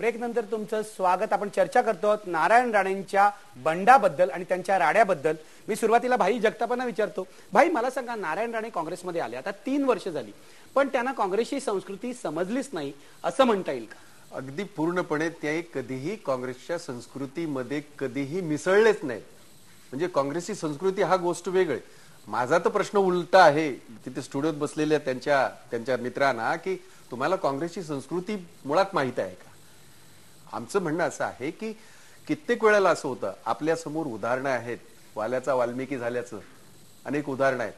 Break नंतर तुमचं स्वागत। आपण चर्चा करतो नारायण राणेंच्या बंडाबद्दल आणि त्यांच्या राड्याबद्दल। मी सुरुवातीला भाई जगतापांना विचारतो, भाई मला सांगा, नारायण राणे काँग्रेसमध्ये आले आता 3 वर्ष झाली, पण त्यांना काँग्रेसची संस्कृती समजलीच नाही असं म्हणता येईल का? अगदी पूर्णपणे ते कधीही काँग्रेसच्या संस्कृतीमध्ये कधीही मिसळलेच नाही। म्हणजे काँग्रेसची संस्कृती हा गोष्ट वेगळी। माझा तर प्रश्न उलटा आहे तिथे स्टुडिओत बसलेल्या त्यांच्या मित्रांना की तुम्हाला काँग्रेसची संस्कृती मुळात माहित आहे का? आमचं म्हणणं असं आहे की कित्येक वेळेला असं होतं, आपल्या समोर उदाहरणं आहेत, वाल्याचा वाल्मिकी झाल्याचं अनेक उदाहरणं आहेत,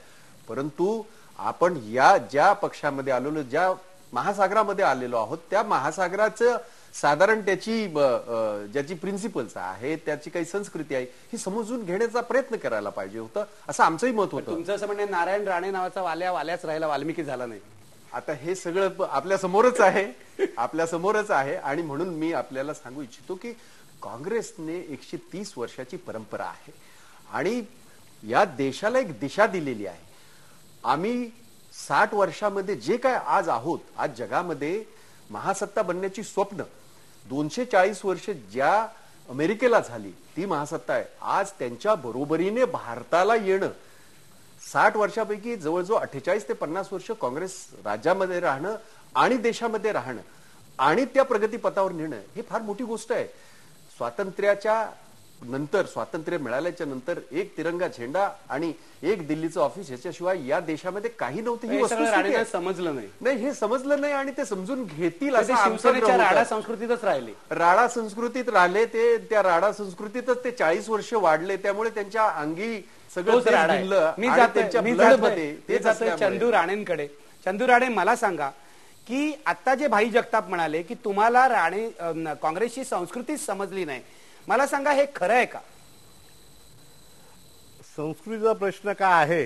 परंतु आपण या ज्या पक्षामध्ये आलेलो, ज्या महासागरामध्ये आलेलो आहोत, त्या महासागराचं साधारण ज्याची प्रिन्सिपल्स आहे, त्याची काही संस्कृती आहे, ही समजून घेण्याचा प्रयत्न करायला पाहिजे होतं, असं आमचंही मत होतं। तुमचं असं म्हणणं नारायण राणे नावाचा वाल्याच राहिला, वाल्मिकी झाला नाही। आता हे सगळं आपल्या समोरच आहे आणि म्हणून मी आपल्याला सांगू इच्छितो की काँग्रेसने 130 वर्षाची परंपरा आहे आणि या देशाला एक दिशा दिलेली आहे। आम्ही 60 वर्षामध्ये जे काय आज आहोत, आज जगामध्ये महासत्ता बनण्याची स्वप्न 240 वर्ष ज्या अमेरिकेला झाली ती महासत्ता आहे, आज त्यांच्या बरोबरीने भारताला येणं, 60 वर्षापैकी जवळजवळ 48 ते 50 वर्ष काँग्रेस राज्यामध्ये राहणं आणि देशामध्ये राहणं आणि त्या प्रगतीपथावर नेणं, हे फार मोठी गोष्ट आहे। स्वातंत्र्य मिळाल्याच्या नंतर एक तिरंगा झेंडा आणि एक दिल्लीचं ऑफिस याच्याशिवाय या देशामध्ये काही नव्हतं। ही वस्तुस्थिती समजलं नाही, हे समजलं नाही आणि ते समजून घेतील असं शिवसेनेच्या राडा संस्कृतीतच राहिले, राडा संस्कृतीत राहिले ते, त्या राडा संस्कृतीतच ते 40 वर्ष वाढले, त्यामुळे त्यांच्या अंगी सगळं चंदू राणेंकडे। चंदू राणे, मला सांगा की आता जे भाई जगताप म्हणाले की तुम्हाला काँग्रेसची संस्कृती समजली नाही, मला सांगा हे खरं आहे का? संस्कृतीचा प्रश्न काय आहे,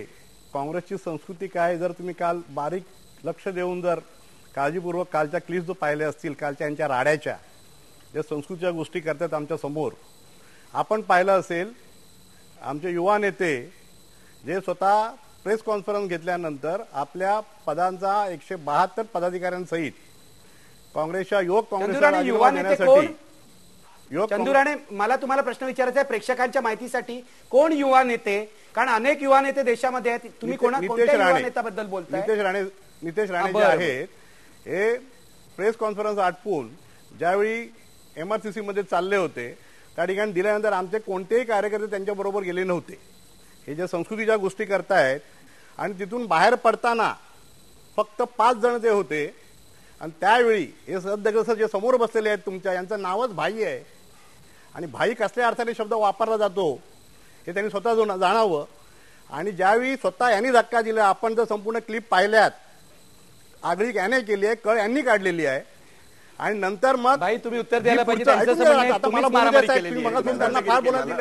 काँग्रेसची संस्कृती काय, जर तुम्ही काल बारीक लक्ष देऊन जर काळजीपूर्वक कालच्या क्लिप जो पाहिले असतील, कालच्या यांच्या राड्याच्या ज्या संस्कृतीच्या गोष्टी करतात आमच्या समोर, आपण पाहिलं असेल आमचे युवा नेते जे स्वतः प्रेस कॉन्फरन्स घेतल्यानंतर आपल्या पदांचा 172 पदाधिकाऱ्यांसहित काँग्रेसच्या युवक काँग्रेसला युवा नेते चंदू राणे, मला तुम्हाला प्रश्न विचारायचा आहे प्रेक्षकांच्या माहितीसाठी, कोण युवा नेते? कारण अनेक युवा नेते देशामध्ये आहेत, तुम्ही कोणत्या युवा नेत्याबद्दल बोलताय? नितेश राणे जे आहेत हे प्रेस कॉन्फरन्स आटपून ज्यावेळी MRCC मध्ये चालले होते त्या ठिकाणी दिल्यानंतर आमचे कोणतेही कार्यकर्ते त्यांच्याबरोबर गेले नव्हते। हे ज्या संस्कृतीच्या गोष्टी करतायत आणि तिथून बाहेर पडताना फक्त 5 जण जे होते आणि त्यावेळी हे सध्या जे समोर बसलेले आहेत तुमच्या, यांचं नावच भाई आहे आणि भाई कसल्या अर्थाने शब्द वापरला जातो हे त्यांनी स्वतः जाणावं। आणि ज्यावेळी स्वतः यांनी धक्का दिला, आपण जर संपूर्ण क्लिप पाहिल्यात, आगळीक याने केली आहे, कळ यांनी काढलेली आहे आणि नंतर मग भाई तुम्ही उत्तर द्यायला पाहिजे।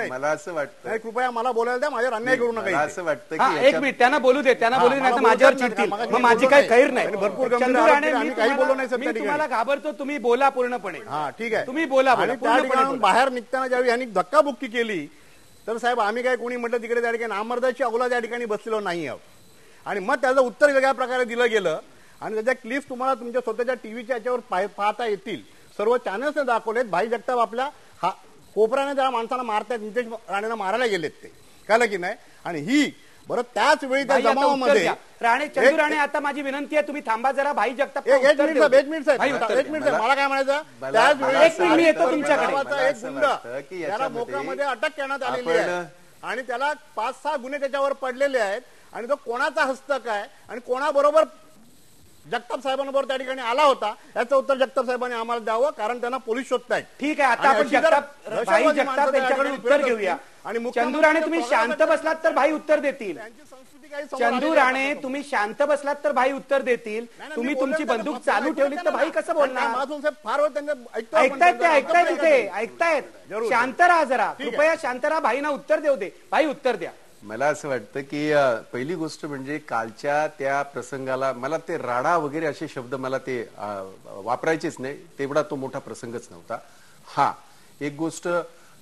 मला असं वाटतं, कृपया मला बोलायला द्या, माझ्यावर अन्याय करू नका। असं वाटतं की 1 मिनिट त्यांना बोलू दे, नाही माझ्यावर चिडतील, मग माझी काही खैर नाही। भरपूर काही बोलू नाही, मी तुम्हाला घाबरतो, तुम्ही बोला पूर्णपणे। हा ठीक आहे, तुम्ही बोला। त्या ठिकाणी बाहेर निघताना ज्यावेळी यांनी धक्काबुक्की केली तर साहेब आम्ही काय कोणी म्हटलं तिकडे त्या ठिकाणी नामर्दाची अवला त्या ठिकाणी बसलेलो नाही आहोत आणि मग त्याचं उत्तर वेगळ्या प्रकारे दिलं गेलं आणि त्याच्या क्लिप्स तुम्हाला तुमच्या स्वतःच्या टीव्हीच्या याच्यावर पाहता येतील, सर्व चॅनल्सने दाखवलेत। भाई जगताप आपल्या कोपऱ्याने ज्या माणसाला मारतायत, नितेश राणेंना मारायला गेलेत ते, कळलं की नाही? आणि ही बरं त्याच वेळी त्या जमावामध्ये चंदू राणे, आता माझी विनंती आहे तुम्ही थांबा जरा, भाई जगताप एक मिनिट साहेब, मला काय म्हणायचं, त्याच वेळी मी येतो तुमच्याकडे। एक गुंड त्याला मोकामध्ये अटक करण्यात आलेली आहे आणि त्याला 5-6 गुन्हे त्याच्यावर पडलेले आहेत आणि तो कोणाचा हस्तक आहे आणि कोणाबरोबर जगताप साहेबांबरोबर त्या ठिकाणी आला होता, याचं उत्तर जगताप साहेबांनी आम्हाला द्यावं, कारण त्यांना पोलीस शोधतायत। ठीक आहे, आता आपण भाई जगताप यांच्याकडे उत्तर घेऊया। आणि चंदू राणे, तुम्ही शांत बसलात तर भाई उत्तर देतील। चंदू राणे, तुम्ही शांत बसलात तर भाई उत्तर देतील, तुम्ही तुमची बंदूक चालू ठेवली तर भाई कसं बोलणार? फार ऐकतायत तिथे, ऐकतायत। शांत राहा जरा, कृपया शांत राहा, भाईना उत्तर देऊ दे। भाई उत्तर द्या। मला असं वाटतं की पहिली गोष्ट म्हणजे कालच्या त्या प्रसंगाला मला ते राडा वगैरे असे शब्द मला ते वापरायचेच नाही, तेवढा तो मोठा प्रसंगच नव्हता। हा एक गोष्ट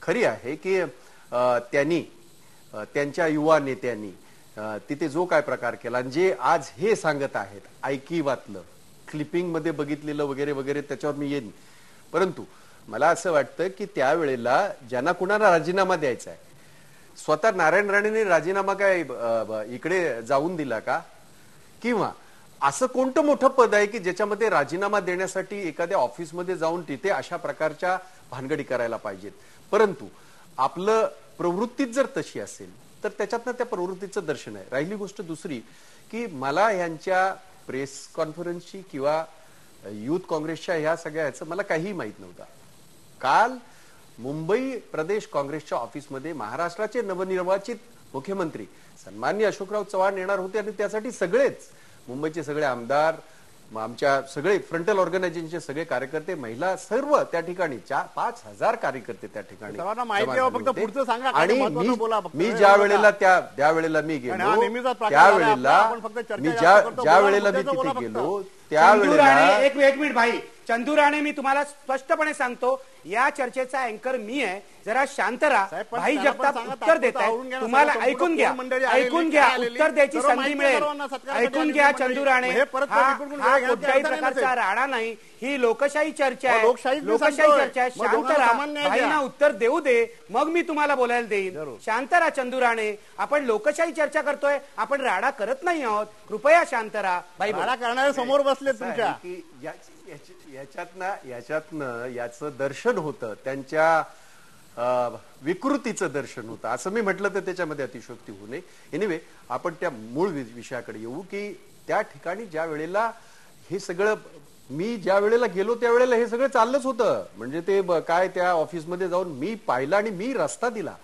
खरी आहे की त्यांनी त्यांच्या युवा नेत्यांनी तिथे जो काय प्रकार केला, जे आज हे सांगत आहेत ऐकिवातलं, क्लिपिंग मध्ये बघितलेलं वगैरे वगैरे, त्याच्यावर मी येईन, परंतु मला असं वाटतं की त्यावेळेला ज्यांना कुणाला राजीनामा द्यायचा आहे, स्वतः नारायण राणेंनी राजीनामा काय इकडे जाऊन दिला का? किंवा असं कोणतं मोठं पद आहे की ज्याच्यामध्ये राजीनामा देण्यासाठी एखाद्या ऑफिसमध्ये जाऊन तिथे अशा प्रकारच्या भानगडी करायला पाहिजेत? परंतु आपलं प्रवृत्तीच जर तशी असेल तर त्याच्यातनं त्या प्रवृत्तीचं दर्शन आहे. राहिली गोष्ट दुसरी की मला यांच्या प्रेस कॉन्फरन्सची किंवा युथ काँग्रेसच्या ह्या सगळ्या ह्याचं मला काहीही माहित नव्हतं. काल मुंबई प्रदेश काँग्रेसच्या ऑफिसमध्ये महाराष्ट्राचे नवनिर्वाचित मुख्यमंत्री सन्माननीय अशोकराव चव्हाण येणार होते आणि त्यासाठी सगळेच मुंबईचे सगळे आमदार, आमच्या सगळे फ्रंटल ऑर्गनायझेशनचे सगळे कार्यकर्ते, महिला, सर्व त्या ठिकाणी 5,000 कार्यकर्ते त्या ठिकाणी. आणि मी ज्या वेळेला मी गेलो त्यावेळेला मी तिथे गेलो त्यावेळेला एक मिनिट भाई चंदू राणे, मी तुम्हाला स्पष्टपणे सांगतो, या चर्चेचा अँकर मी आहे. जरा शांत राहा. भाई जगताप उत्तर देत आहे, तुम्हाला ऐकून घ्या, उत्तर द्यायची संधी मिळेल. ऐकून घ्या चंदू राणे, हा कुठल्याही प्रकारचा राडा नाही, ही लोकशाही चर्चा आहे. लोकशाही चर्चा आहे. शांत राहा, भाईंना उत्तर देऊ दे, मग मी तुम्हाला बोलायला देईन. शांत राहा चंदू राणे, आपण लोकशाही चर्चा करतोय, आपण राडा करत नाही आहोत. कृपया शांत राहा. भाई राडा करणारे समोर बसले तुमच्या. याच्यातनं याचं दर्शन होतं, त्यांच्या विकृतीचं दर्शन होतं. असं मी म्हटलं तर त्याच्यामध्ये अतिशयोक्ती होऊ नये. एनिवे, आपण त्या मूळ विषयाकडे येऊ की त्या ठिकाणी ज्या वेळेला हे सगळं, मी ज्या वेळेला गेलो त्यावेळेला हे सगळं चाललंच होतं. म्हणजे ते काय त्या ऑफिसमध्ये जाऊन मी पाहिलं आणि मी रस्ता दिला,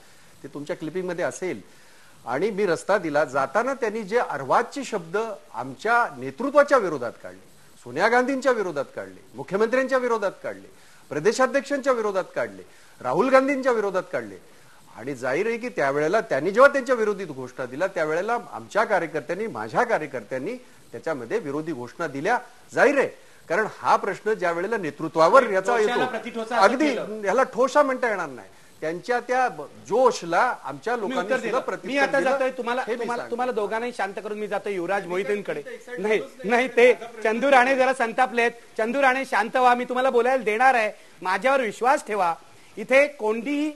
ते तुमच्या क्लिपिंगमध्ये असेल. आणि मी रस्ता दिला, जाताना त्यांनी जे अर्वाच्य शब्द आमच्या नेतृत्वाच्या विरोधात काढले, सोनिया गांधींच्या विरोधात काढले, मुख्यमंत्र्यांच्या विरोधात काढले, प्रदेशाध्यक्षांच्या विरोधात काढले, राहुल गांधींच्या विरोधात काढले. आणि जाहीर आहे की त्यावेळेला त्यांनी जेव्हा त्यांच्या विरोधी घोषणा दिल्या त्यावेळेला आमच्या कार्यकर्त्यांनी, माझ्या कार्यकर्त्यांनी त्याच्यामध्ये विरोधी घोषणा दिल्या. जाहीर आहे, कारण हा प्रश्न ज्या वेळेला नेतृत्वावर याचा येतो, अगदी याला ठोसा म्हणता येणार नाही, त्यांच्या त्या जोशला आमच्या लोकांनी सुद्धा मी आता जातोय. तुम्हाला दोघांनाही शांत करून मी जातोय युवराज मोहितेंकडे. नाही ते चंदू राणे जरा संतापलेत. चंदू राणे शांत व्हा, मी तुम्हाला बोलायला देणार आहे. माझ्यावर विश्वास ठेवा. इथे कोणतीही,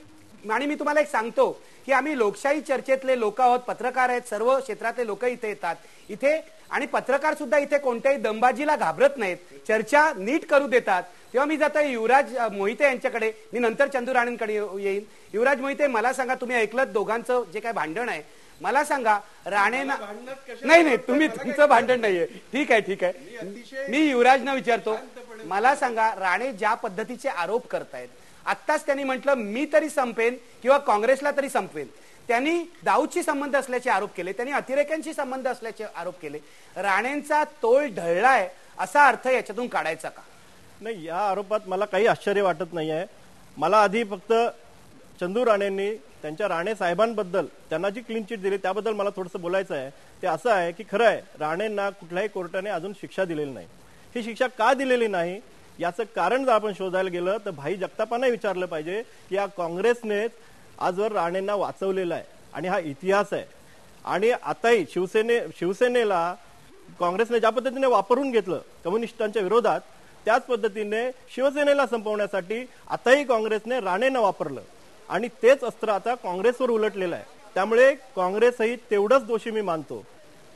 आणि मी तुम्हाला एक सांगतो की आम्ही लोकशाही चर्चेतले लोक आहोत, पत्रकार आहेत, सर्व क्षेत्रातले लोक इथे येतात इथे, आणि पत्रकार सुद्धा इथे कोणत्याही दमबाजीला घाबरत नाहीत, चर्चा नीट करू देतात. तेव्हा मी जातोय युवराज मोहिते यांच्याकडे, मी नंतर चंदू राणेंकडे येईन. युवराज मोहिते, मला सांगा, तुम्ही ऐकलं दोघांचं जे काय भांडण आहे, मला सांगा राणेंना, नाही तुम्ही, तुमचं भांडण नाहीये, ठीक आहे. मी युवराजना विचारतो, मला सांगा राणे ज्या पद्धतीचे आरोप करतायत, आत्ताच त्यांनी म्हटलं मी तरी संपेन किंवा काँग्रेसला तरी संपवेन, त्यांनी दाऊदशी संबंध असल्याचे आरोप केले, त्यांनी अतिरेक्यांशी संबंध असल्याचे आरोप केले. राणेंचा तोल ढळलाय असा अर्थ याच्यातून काढायचा का? नाही, या आरोपात मला काही आश्चर्य वाटत नाही आहे. मला आधी फक्त चंदू राणेंनी त्यांच्या राणे साहेबांबद्दल त्यांना जी क्लीन चिट दिली त्याबद्दल मला थोडंसं बोलायचं आहे. ते असं आहे की खरं आहे, राणेंना कुठल्याही कोर्टाने अजून शिक्षा दिलेली नाही. ही शिक्षा का दिलेली नाही याचं कारण जर आपण शोधायला गेलं तर भाई जगतापांना विचारलं पाहिजे की या काँग्रेसने आजवर राणेंना वाचवलेला आहे आणि हा इतिहास आहे. आणि आताही शिवसेनेला काँग्रेसने ज्या पद्धतीने वापरून घेतलं कम्युनिस्टांच्या विरोधात, त्याच पद्धतीने शिवसेनेला संपवण्यासाठी आताही काँग्रेसने राणेंना वापरलं आणि तेच अस्त्र आता काँग्रेसवर उलटलेलं आहे. त्यामुळे काँग्रेसही तेवढंच दोषी मी मानतो,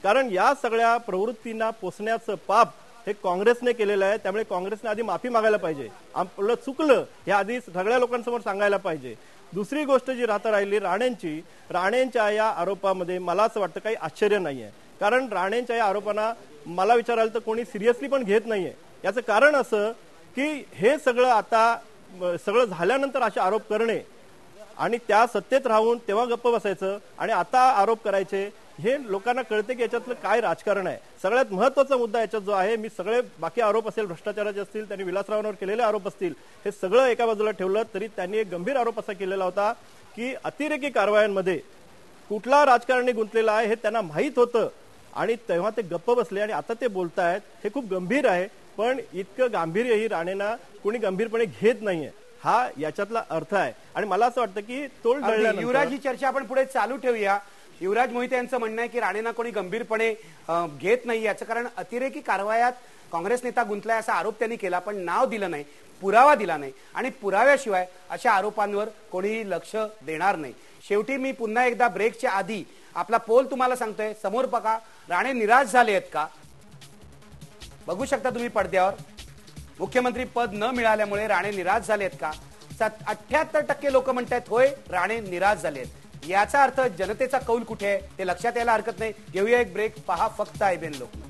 कारण या सगळ्या प्रवृत्तींना पोसण्याचं पाप हे काँग्रेसने केलेलं आहे. त्यामुळे काँग्रेसने आधी माफी मागायला पाहिजे, आपलं चुकलं हे आधी सगळ्या लोकांसमोर सांगायला पाहिजे. दुसरी गोष्ट जी राहिली राणेंच्या या आरोपामध्ये मला असं वाटतं काही आश्चर्य नाहीये, कारण राणेंच्या या आरोपांना मला विचारायला तर कोणी सिरियसली पण घेत नाहीये. याचं कारण असं की हे सगळं आता सगळं झाल्यानंतर असे आरोप करणे आणि त्या सत्तेत राहून तेव्हा गप्प बसायचं आणि आता आरोप करायचे, हे लोकांना कळते की याच्यातलं काय राजकारण आहे. सगळ्यात महत्वाचा मुद्दा याच्यात जो आहे, मी सगळे बाकी आरोप असेल, भ्रष्टाचाराचे असतील, त्यांनी विलासरावांवर केलेले आरोप असतील, हे सगळं एका बाजूला ठेवलं तरी त्यांनी एक गंभीर आरोप असा केलेला होता की अतिरेकी कारवायांमध्ये कुठला राजकारणी गुंतलेला आहे हे त्यांना माहीत होतं आणि तेव्हा ते गप्प बसले आणि आता ते बोलतायत. हे खूप गंभीर आहे, पण इतकं गांभीर्यही राणेंना कोणी गंभीरपणे घेत नाहीये, हा याच्यातला अर्थ आहे. आणि मला असं वाटतं की तोल ढळल्यानंतर युवराज ही चर्चा आपण पुढे चालू ठेवूया. युवराज मोहिते यांचं म्हणणं आहे की राणेंना कोणी गंभीरपणे घेत नाही, याचं कारण अतिरेकी कारवायात काँग्रेस नेता गुंतलाय असा आरोप त्यांनी केला, पण नाव दिलं नाही. पुरावा दिला नाही आणि पुराव्याशिवाय अशा आरोपांवर कोणीही लक्ष देणार नाही. शेवटी मी पुन्हा एकदा ब्रेकच्या आधी आपला पोल तुम्हाला सांगतोय. समोर बघा, राणे निराश झाले आहेत का? बघू शकता तुम्ही पडद्यावर. मुख्यमंत्री पद न मिळाल्यामुळे राणे निराश झाले आहेत का? 78% लोक म्हणतात होय, राणे निराश झाले आहेत. याचा अर्थ जनतेचा कौल कुठे आहे ते लक्षात यायला हरकत नाही. घेऊया एक ब्रेक. पहा फक्त IBN लोकमत.